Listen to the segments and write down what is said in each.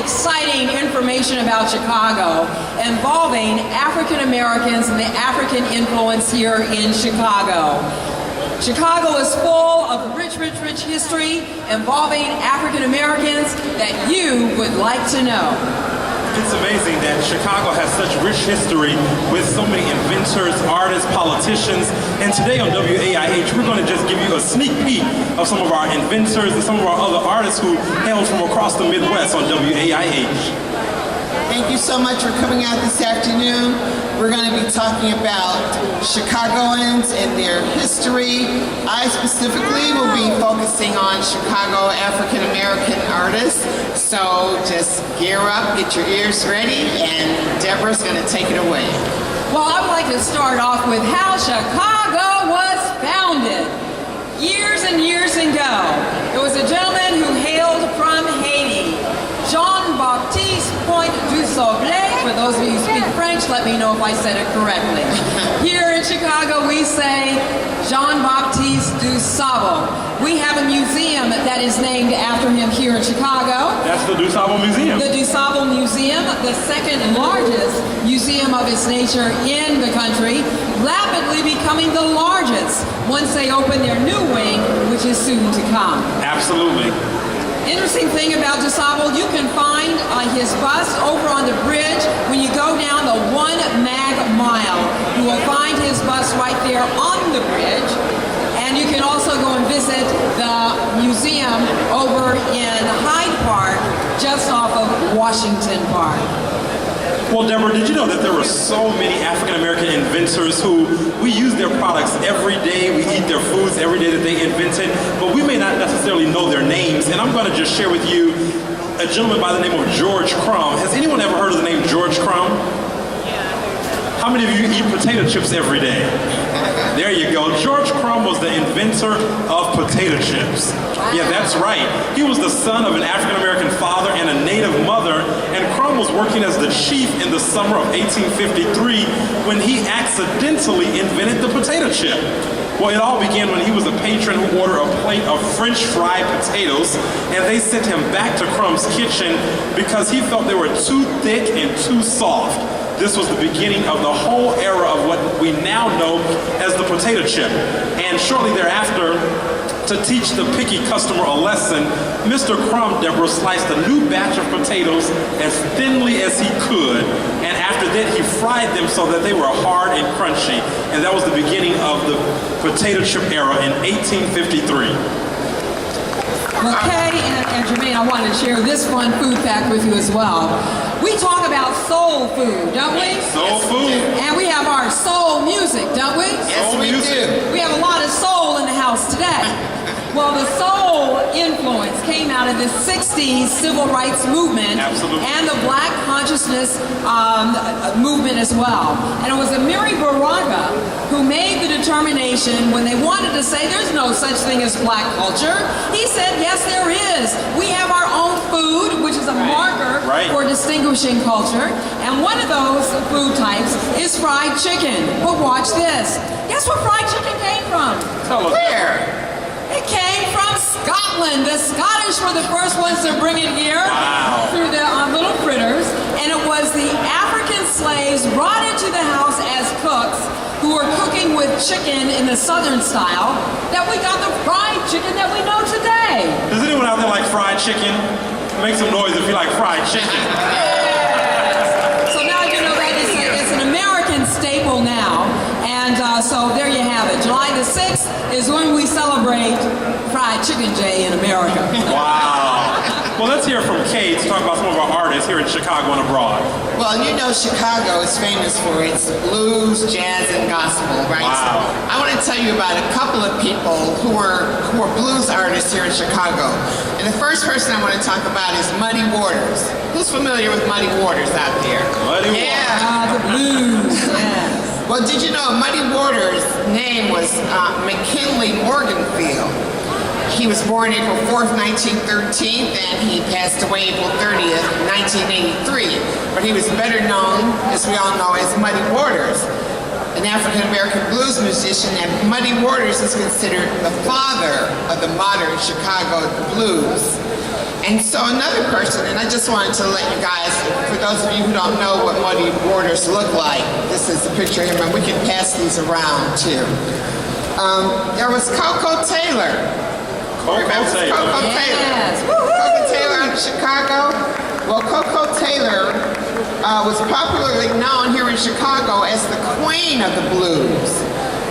exciting information about Chicago involving African Americans and the African influence here in Chicago. Chicago is full of rich history involving African Americans that you would like to know. It's amazing that Chicago has such rich history with so many inventors, artists, politicians, and today on WAIH we're going to just give you a sneak peek of some of our inventors and some of our other artists who hail from across the Midwest on WAIH. Thank you so much for coming out this afternoon. We're going to be talking about Chicagoans and their history. I specifically will be focusing on Chicago African American artists. So just gear up, get your ears ready, and Deborah's going to take it away. Well, I would like to start off with how Chicago was founded. Years and years ago, there was a gentleman who hailed from Haiti, Jean-Baptiste Point du Soleil. For those of you who speak French, let me know if I said it correctly. Here in Chicago, we say Jean-Baptiste du Sable. We have a museum that is named after him here in Chicago. That's the Du Sable Museum. The Du Sable Museum, the second largest museum of its nature in the country, rapidly becoming the largest once they open their new wing, which is soon to come. Absolutely. Interesting thing about Du Sable, you can find his bust over on the bridge. When you go down the 1 mag mile, you will find his bust right there on the bridge. And you can also go and visit the museum over in Hyde Park, just off of Washington Park. Well, Deborah, did you know that there were so many African-American inventors who we use their products every day, we eat their foods every day that they invented, but we may not necessarily know their names, and I'm going to just share with you a gentleman by the name of George Crumb. Has anyone ever heard of the name George Crumb? How many of you eat potato chips every day? There you go. George Crumb was the inventor of potato chips. Yeah, that's right. He was the son of an African-American father and a native mother, and Crumb was working as the chief in the summer of 1853 when he accidentally invented the potato chip. Well, it all began when he was a patron who ordered a plate of French fried potatoes, and they sent him back to Crumb's kitchen because he felt they were too thick and too soft. This was the beginning of the whole era of what we now know as the potato chip. And shortly thereafter, to teach the picky customer a lesson, Mr. Crumb, Deborah, sliced a new batch of potatoes as thinly as he could, and after that he fried them so that they were hard and crunchy. And that was the beginning of the potato chip era in 1853. Well, Kay and Jermaine, I wanted to share this fun food fact with you as well. We talk about soul food, don't we? Soul food. And we have our soul music, don't we? Yes, we do. We have a lot of soul in the house today. Well, the soul influence came out of the 60s civil rights movement. Absolutely. And the black consciousness movement as well. And it was Amiri Baraka who made the determination when they wanted to say there's no such thing as black culture. He said, yes, there is. We have our own food, which is a marker for distinguishing culture. And one of those food types is fried chicken. But watch this. Guess where fried chicken came from? Tell us. Where? It came from Scotland. The Scottish were the first ones to bring it here through the little critters. And it was the African slaves brought into the house as cooks who were cooking with chicken in the southern style that we got the fried chicken that we know today. Does anyone out there like fried chicken? Make some noise if you like fried chicken. So now you know that it's an American staple now. And so there you have it. July the 6th is when we celebrate Fried Chicken Day in America. Wow. Well, let's hear from Kay to talk about some of our artists here in Chicago and abroad. Well, you know Chicago is famous for its blues, jazz, and gospel, right? Wow. So I want to tell you about a couple of people who are blues artists here in Chicago. And the first person I want to talk about is Muddy Waters. Who's familiar with Muddy Waters out there? Muddy Waters. Yeah, the blues. Yes. Well, did you know Muddy Waters' name was McKinley Morganfield? He was born April 4th, 1913, and he passed away April 30th, 1983. But he was better known, as we all know, as Muddy Waters. an African-American blues musician, and Muddy Waters is considered the father of the modern Chicago blues. And so another person, and I just wanted to let you guys, for those of you who don't know what Muddy Waters looked like, this is a picture of him, and we can pass these around too. There was Coco Taylor. Coco Taylor. Coco Taylor. Coco Taylor out of Chicago. Well, Coco Taylor was popularly known here in Chicago as the Queen of the Blues.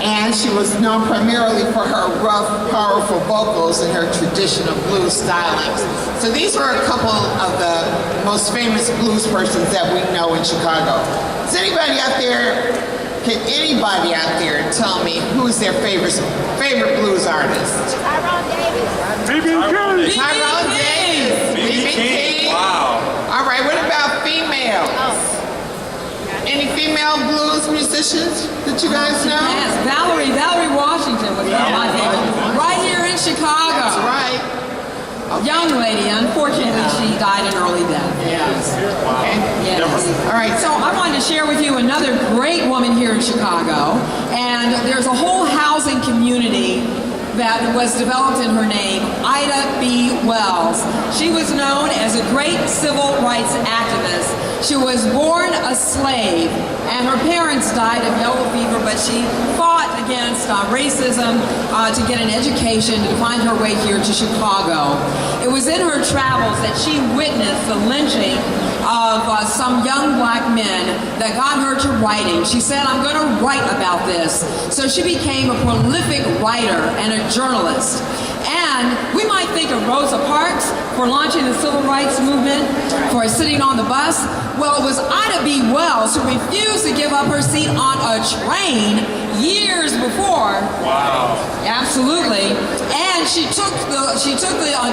And she was known primarily for her rough, powerful vocals and her traditional blues stylings. So these were a couple of the most famous blues persons that we know in Chicago. Is anybody out there, can anybody out there tell me who's their favorite blues artist? Tyrone Davis. Tyrone Davis. B.B. King. Wow. All right, what about females? Any female blues musicians that you guys know? Yes, Valerie Washington was one of my favorites. Right here in Chicago. That's right. Young lady, unfortunately, she died an early death. Yes. Okay. Yes. All right. So I wanted to share with you another great woman here in Chicago, and there's a whole housing community that was developed in her name, Ida B. Wells. She was known as a great civil rights activist. She was born a slave, and her parents died of yellow fever, but she fought against racism to get an education to find her way here to Chicago. It was in her travels that she witnessed the lynching of some young black men that got her to writing. She said, I'm going to write about this. So she became a prolific writer and a journalist. And we might think of Rosa Parks for launching the civil rights movement, for sitting on the bus. Well, it was Ida B. Wells who refused to give up her seat on a train years before. Wow. Absolutely. And she took the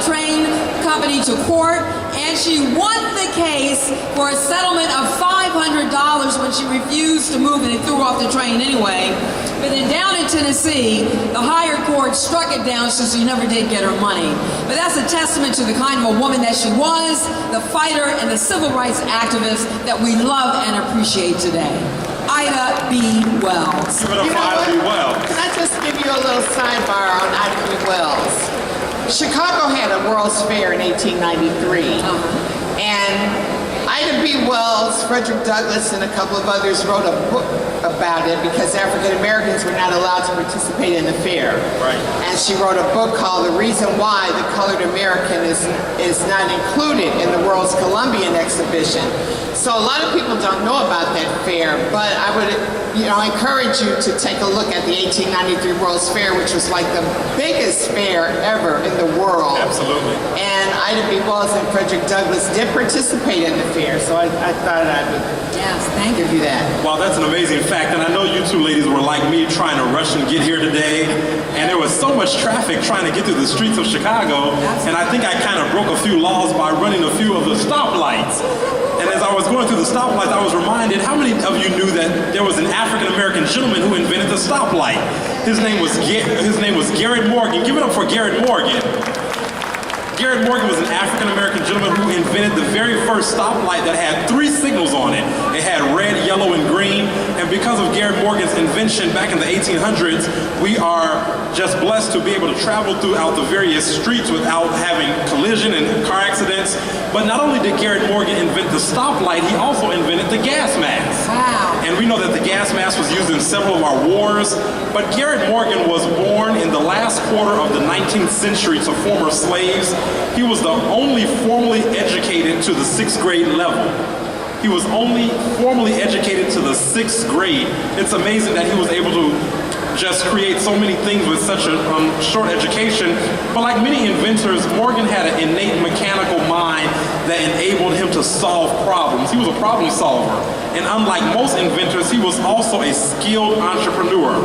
train company to court, and she won the case for a settlement of $500 when she refused to move, and they threw her off the train anyway. But then down in Tennessee, the higher court struck it down, so she never did get her money. But that's a testament to the kind of a woman that she was, the fighter and the civil rights activist that we love and appreciate today. Ida B. Wells. Give it up for Ida B. Wells. Can I just give you a little sidebar on Ida B. Wells? Chicago had a World's Fair in 1893. And Ida B. Wells, Frederick Douglass, and a couple of others wrote a book about it because African Americans were not allowed to participate in the fair. Right. And she wrote a book called The Reason Why the Colored American is not included in the World's Columbian Exhibition. So a lot of people don't know about that fair, but I would encourage you to take a look at the 1893 World's Fair, which was like the biggest fair ever in the world. Absolutely. And Ida B. Wells and Frederick Douglass did participate in the fair, so I thought I would give you that. Wow, that's an amazing fact. And I know you two ladies were like me trying to rush and get here today. And there was so much traffic trying to get through the streets of Chicago. And I think I kind of broke a few laws by running a few of the stoplights. And as I was going through the stoplights, I was reminded, how many of you knew that there was an African-American gentleman who invented the stoplight? His name was Garrett Morgan. Give it up for Garrett Morgan. Garrett Morgan was an African-American gentleman who invented the very first stoplight that had 3 signals on it. It had red, yellow, and green. And because of Garrett Morgan's invention back in the 1800s, we are just blessed to be able to travel throughout the various streets without having collision and car accidents. But not only did Garrett Morgan invent the stoplight, he also invented the gas mask. Wow. And we know that the gas mask was used in several of our wars. But Garrett Morgan was born in the last quarter of the 19th century to former slaves. He was the only formally educated to the 6th grade level. He was only formally educated to the 6th grade. It's amazing that he was able to just create so many things with such a short education. But like many inventors, Morgan had an innate mechanical mind that enabled him to solve problems. He was a problem solver. And unlike most inventors, he was also a skilled entrepreneur.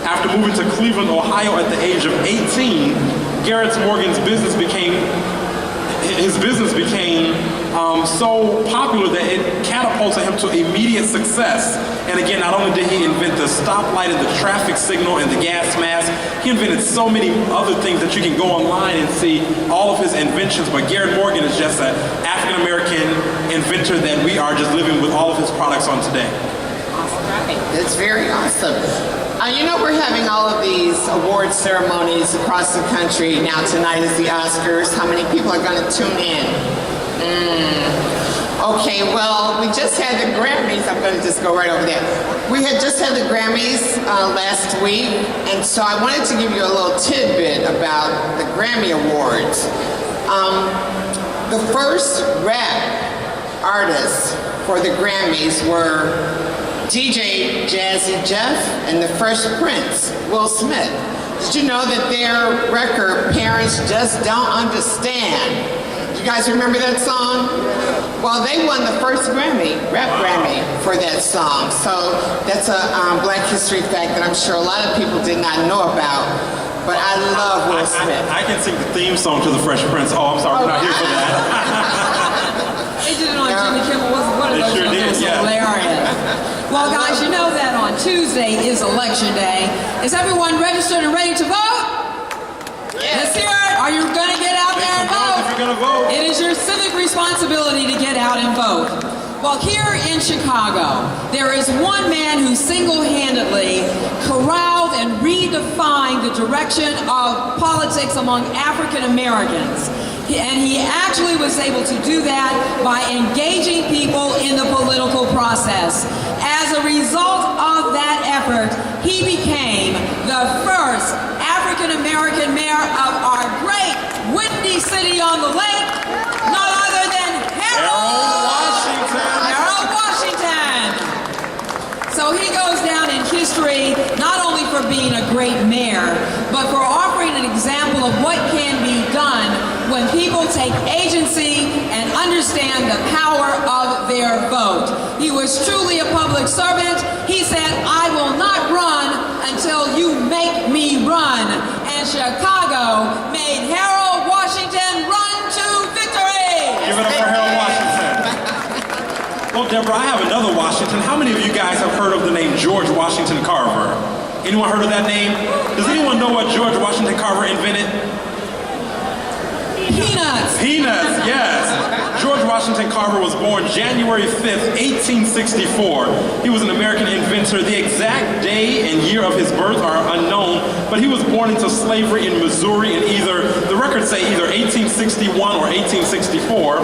After moving to Cleveland, Ohio at the age of 18, Garrett Morgan's business became so popular that it catapulted him to immediate success. And again, not only did he invent the stoplight and the traffic signal and the gas mask, he invented so many other things that you can go online and see all of his inventions. But Garrett Morgan is just an African-American inventor that we are just living with all of his products on today. Awesome. It's very awesome. You know, we're having all of these award ceremonies across the country. Now tonight is the Oscars. How many people are going to tune in? Okay, well, we just had the Grammys. I'm going to just go right over there. We had just had the Grammys last week, and so I wanted to give you a little tidbit about the Grammy Awards. The first rap artists for the Grammys were DJ Jazzy Jeff and the Fresh Prince, Will Smith. Did you know that their record, Parents Just Don't Understand? Do you guys remember that song? Well, they won the first Grammy, rap Grammy, for that song. So that's a Black history fact that I'm sure a lot of people did not know about. But I love Will Smith. I can sing the theme song to the Fresh Prince. Oh, I'm sorry, we're not here for that. They did it on Jimmy Kimmel. Wasn't one of those sure ones that did, was yeah. hilarious. Well, guys, you know that on Tuesday is Election Day. Is everyone registered and ready to vote? Let's hear it. Are you going to get out there and vote? If you're going to vote. It is your civic responsibility to get out and vote. Well, here in Chicago, there is one man who single-handedly corralled and redefined the direction of politics among African Americans. And he actually was able to do that by engaging people in the political process. As a result of that effort, he became the first African-American mayor of our great windy city on the lake, none other than Harold Washington. So he goes down in history not only for being a great mayor, but for offering an example of what can be done when people take agency and understand the power of their vote. He was truly a public servant. He said, I will not run until you make me run. And Chicago made Harold Washington run to victory. Give it up for Harold Washington. Well, Deborah, I have another Washington. How many of you guys have heard of the name George Washington Carver? Anyone heard of that name? Does anyone know what George Washington Carver invented? Peanuts. Peanuts, yes. George Washington Carver was born January 5th, 1864. He was an American inventor. The exact day and year of his birth are unknown, but he was born into slavery in Missouri in the records say either 1861 or 1864.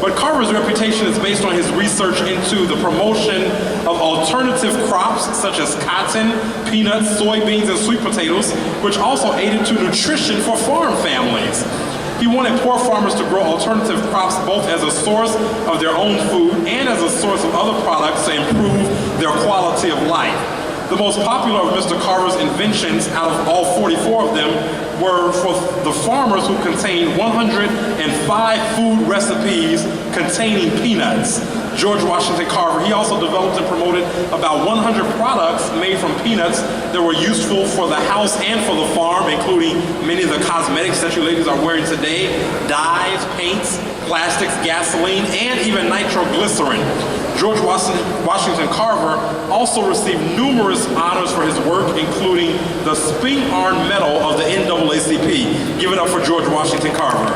But Carver's reputation is based on his research into the promotion of alternative crops such as cotton, peanuts, soybeans, and sweet potatoes, which also aided to nutrition for farm families. He wanted poor farmers to grow alternative crops both as a source of their own food and as a source of other products to improve their quality of life. The most popular of Mr. Carver's inventions out of all 44 of them were for the farmers who contained 105 food recipes containing peanuts. George Washington Carver, he also developed and promoted about 100 products made from peanuts that were useful for the house and for the farm, including many of the cosmetics that you ladies are wearing today, dyes, paints, plastics, gasoline, and even nitroglycerin. George Washington Carver also received numerous honors for his work, including the Spingarn Medal of the NAACP. Give it up for George Washington Carver.